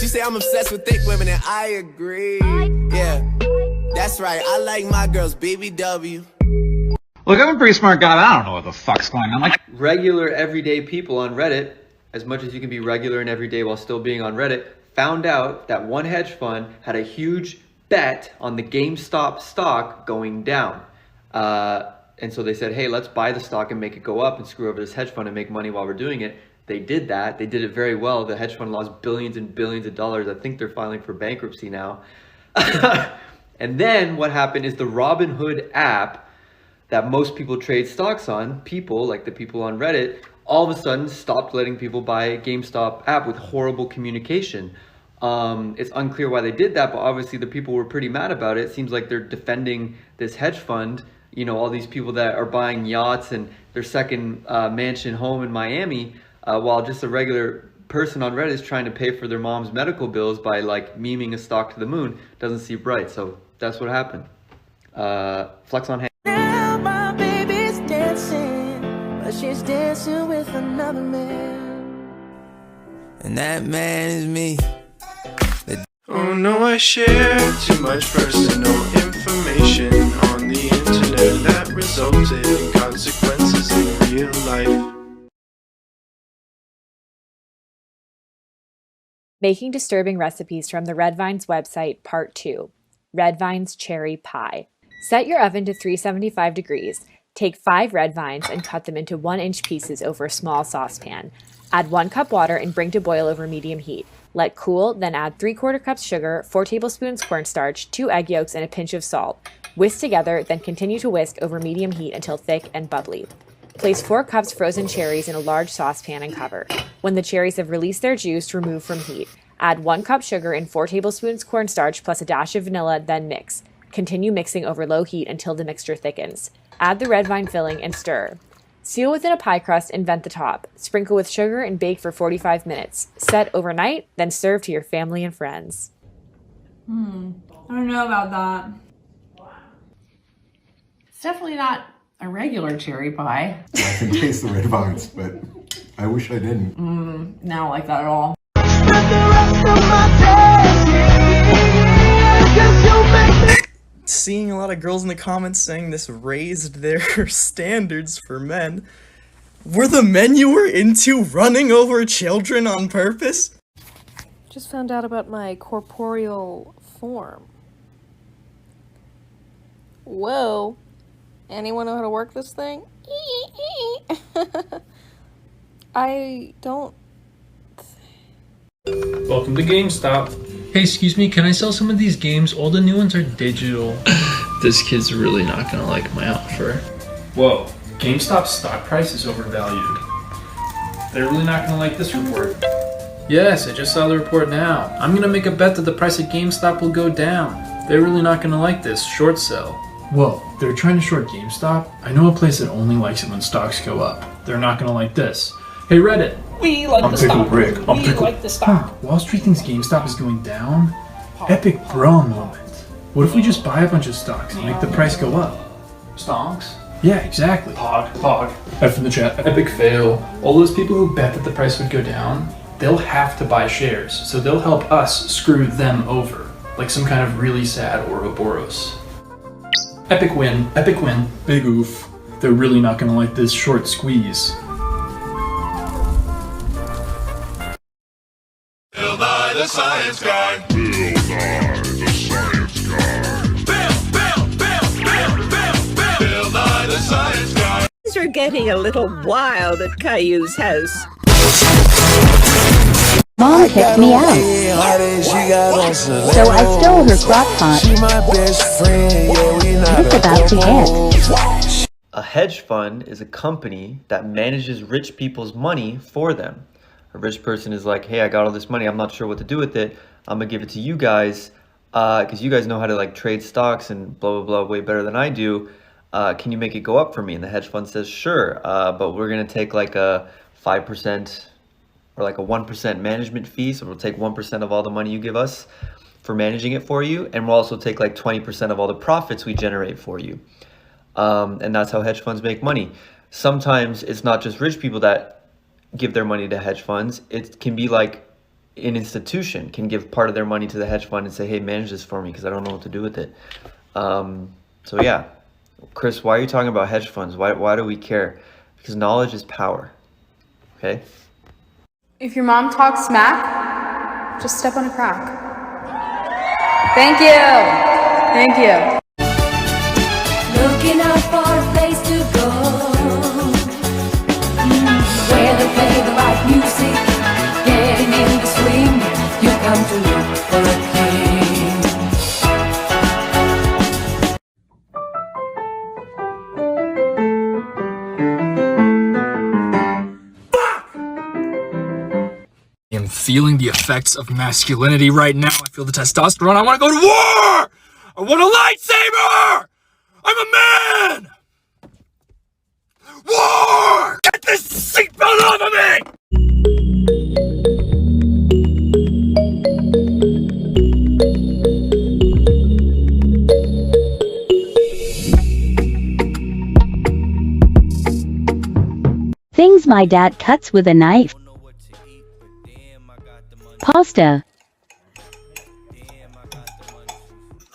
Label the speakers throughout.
Speaker 1: She say I'm obsessed with thick women, and I agree. Yeah, that's right. I like my girls BBW.
Speaker 2: Look, I'm a pretty smart guy, but I don't know what the fuck's going on. Like,
Speaker 3: regular everyday people on Reddit, as much as you can be regular and everyday while still being on Reddit, found out that one hedge fund had a huge bet on the GameStop stock going down. And so they said, hey, let's buy the stock and make it go up and screw over this hedge fund and make money while we're doing it. They did that. They did it very well. The hedge fund lost billions and billions of dollars. I think they're filing for bankruptcy now. And then what happened is the Robinhood app that most people trade stocks on, people like the people on Reddit, all of a sudden stopped letting people buy GameStop app with horrible communication. It's unclear why they did that, but obviously the people were pretty mad about it. It seems like they're defending this hedge fund, you know, all these people that are buying yachts and their second mansion home in Miami, while just a regular person on Reddit is trying to pay for their mom's medical bills by like memeing a stock to the moon. Doesn't seem right. So that's what happened. Flex on hand.
Speaker 4: Now my baby's dancing, but she's dancing with another man.
Speaker 1: And that man is me.
Speaker 5: Oh no, I share too much personal information on the internet that resulted in consequences in real life.
Speaker 6: Making disturbing recipes from the Red Vines website, Part 2. Red Vines Cherry Pie. Set your oven to 375 degrees. Take 5 red vines and cut them into 1-inch pieces over a small saucepan. Add 1 cup water and bring to boil over medium heat. Let cool, then add 3/4 cups sugar, 4 tablespoons cornstarch, 2 egg yolks, and a pinch of salt. Whisk together, then continue to whisk over medium heat until thick and bubbly. Place 4 cups frozen cherries in a large saucepan and cover. When the cherries have released their juice, remove from heat. Add 1 cup sugar and 4 tablespoons cornstarch plus a dash of vanilla, then mix. Continue mixing over low heat until the mixture thickens. Add the red vine filling and stir. Seal within a pie crust and vent the top. Sprinkle with sugar and bake for 45 minutes. Set overnight, then serve to your family and friends.
Speaker 7: I don't know about that. It's definitely not a regular cherry pie.
Speaker 8: I can taste the red vines, but I wish I didn't.
Speaker 7: I don't like that at all.
Speaker 9: Seeing a lot of girls in the comments saying this raised their standards for men. Were the men you were into running over children on purpose?
Speaker 10: Just found out about my corporeal form. Whoa. Anyone know how to work this thing? I don't...
Speaker 11: Welcome to GameStop. Hey, excuse me, can I sell some of these games? All the new ones are digital.
Speaker 12: This kid's really not gonna like my offer.
Speaker 11: Whoa, GameStop's stock price is overvalued. They're really not gonna like this report. Yes, I just saw the report now. I'm gonna make a bet that the price of GameStop will go down. They're really not gonna like this short sell. Whoa, they're trying to short GameStop? I know a place that only likes it when stocks go up. They're not gonna like this. Hey Reddit!
Speaker 13: We like the stock. We like the stock.
Speaker 11: Wall Street thinks GameStop is going down? Epic bro moment. What if we just buy a bunch of stocks and make the price go up?
Speaker 13: Stonks?
Speaker 11: Yeah, exactly.
Speaker 13: Pog.
Speaker 11: F in the chat. Epic fail. All those people who bet that the price would go down, they'll have to buy shares, so they'll help us screw them over, like some kind of really sad Ouroboros. Epic win. Epic win. Big oof. They're really not gonna like this short squeeze.
Speaker 14: Bill Nye the Science Guy. Bill Nye the Science Guy. Bill Nye the Science Guy.
Speaker 15: Things are getting a little wild at Caillou's house.
Speaker 16: Mom kicked me out, so I stole her crock pot. It's about to end.
Speaker 3: A hedge fund is a company that manages rich people's money for them. A rich person is like, hey, I got all this money. I'm not sure what to do with it. I'm gonna give it to you guys because you guys know how to like trade stocks and blah, blah, blah way better than I do. Can you make it go up for me? And the hedge fund says, sure, but we're gonna take like a 5% or like a 1% management fee. So we'll take 1% of all the money you give us for managing it for you. And we'll also take like 20% of all the profits we generate for you. And that's how hedge funds make money. Sometimes it's not just rich people that give their money to hedge funds. It can be like an institution can give part of their money to the hedge fund and say, hey, manage this for me because I don't know what to do with it. So yeah, Chris, why are you talking about hedge funds? Why do we care? Because knowledge is power, okay?
Speaker 7: If your mom talks smack, just step on a crack. Thank you. Thank you.
Speaker 4: Looking out for a place to go, where they play the right music, getting in the swing. You come to look for a king.
Speaker 17: I'm feeling the effects of masculinity right now. I feel the testosterone. I want to go to war! I want a lightsaber! I'm a man! War! Get this seatbelt off of me!
Speaker 16: Things my dad cuts with a knife. Pasta.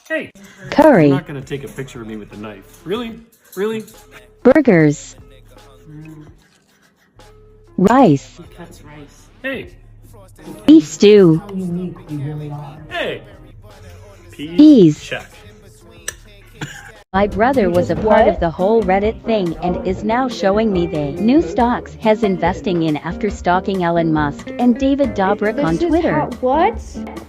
Speaker 13: Hey,
Speaker 16: Curry.
Speaker 13: you're not gonna take a picture of me with the knife. Really? Really?
Speaker 16: Burgers. Rice.
Speaker 13: He cuts rice. Hey.
Speaker 16: Beef stew.
Speaker 13: How unique you really are. Hey.
Speaker 16: Peas.
Speaker 13: Check.
Speaker 16: My brother was a part of the whole Reddit thing and is now showing me the new stocks he's investing in after stalking Elon Musk and David Dobrik on Twitter.
Speaker 10: What?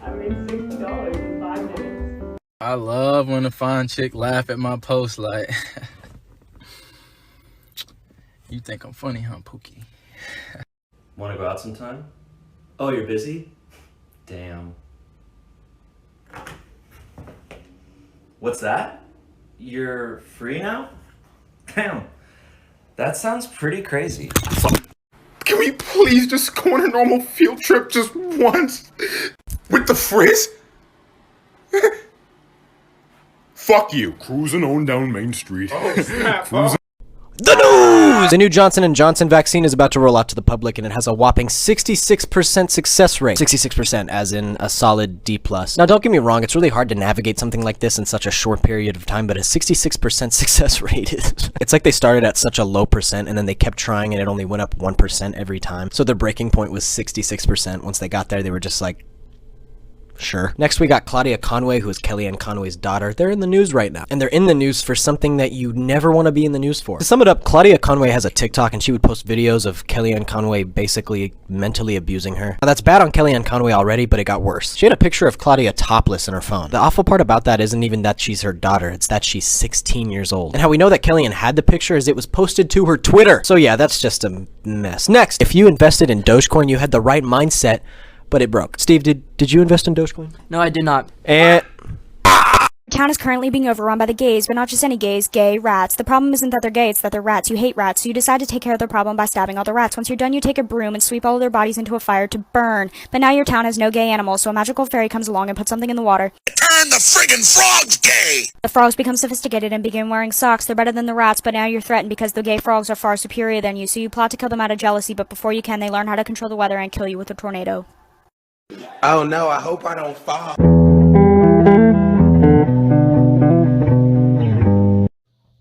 Speaker 13: I made $60 in 5 minutes.
Speaker 17: I love when a fine chick laugh at my post like, you think I'm funny, huh, Pookie?
Speaker 18: Want to go out sometime? Oh, you're busy? Damn. What's that? You're free now? Damn. That sounds pretty crazy.
Speaker 8: Can we please just go on a normal field trip just once? With the frizz? Fuck you. Cruising on down Main Street. Oh, snap.
Speaker 19: The news! The new Johnson & Johnson vaccine is about to roll out to the public, and it has a whopping 66% success rate. 66% as in a solid D+. Now, don't get me wrong, it's really hard to navigate something like this in such a short period of time, but a 66% success rate is... It's like they started at such a low percent, and then they kept trying, and it only went up 1% every time. So their breaking point was 66%. Once they got there, they were just like, sure. Next, we got Claudia Conway, who is Kellyanne Conway's daughter. They're in the news right now. And they're in the news for something that you never want to be in the news for. To sum it up, Claudia Conway has a TikTok, and she would post videos of Kellyanne Conway basically mentally abusing her. Now, that's bad on Kellyanne Conway already, but it got worse. She had a picture of Claudia topless in her phone. The awful part about that isn't even that she's her daughter, it's that she's 16 years old. And how we know that Kellyanne had the picture is it was posted to her Twitter. So yeah, that's just a mess. Next, if you invested in Dogecoin, you had the right mindset, but it broke. Steve, did you invest in Dogecoin?
Speaker 20: No, I did not.
Speaker 19: And
Speaker 21: Town is currently being overrun by the gays, but not just any gays, gay rats. The problem isn't that they're gay, it's that they're rats. You hate rats, so you decide to take care of the problem by stabbing all the rats. Once you're done, you take a broom and sweep all of their bodies into a fire to burn. But now your town has no gay animals, so a magical fairy comes along and puts something in the water.
Speaker 14: Turn the friggin' frogs gay!
Speaker 21: The frogs become sophisticated and begin wearing socks. They're better than the rats, but now you're threatened because the gay frogs are far superior than you, so you plot to kill them out of jealousy, but before you can, they learn how to control the weather and kill you with a tornado.
Speaker 22: Oh no, I hope I don't fall.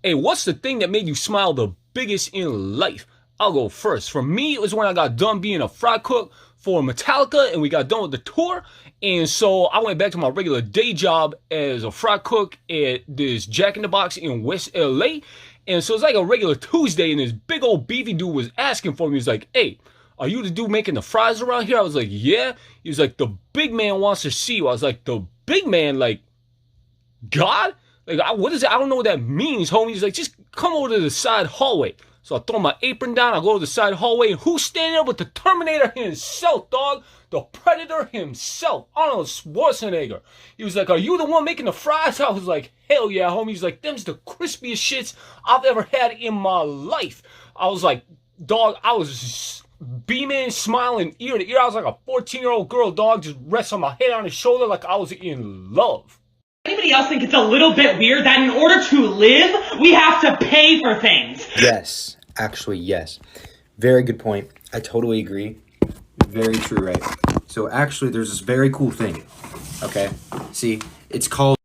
Speaker 23: Hey, what's the thing that made you smile the biggest in life? I'll go first. For me, it was when I got done being a fry cook for Metallica and we got done with the tour. And so I went back to my regular day job as a fry cook at this Jack in the Box in West LA. And so it's like a regular Tuesday and this big old beefy dude was asking for me. He's like, hey, are you the dude making the fries around here? I was like, yeah. He was like, the big man wants to see you. I was like, the big man, like, God? Like, what is it? I don't know what that means, homie. He's like, just come over to the side hallway. So I throw my apron down, I go to the side hallway, and who's standing there but the Terminator himself, dog? The Predator himself, Arnold Schwarzenegger. He was like, are you the one making the fries? I was like, hell yeah, homie. He's like, them's the crispiest shits I've ever had in my life. I was like, dog, I was beaming, smiling ear to ear. I was like a 14-year-old girl, dog, just resting my head on his shoulder like I was in love.
Speaker 24: Anybody else think it's a little bit weird that in order to live, we have to pay for things?
Speaker 25: Yes, actually, yes. Very good point. I totally agree. Very true, right?
Speaker 1: So actually, there's this very cool thing. Okay, see, it's called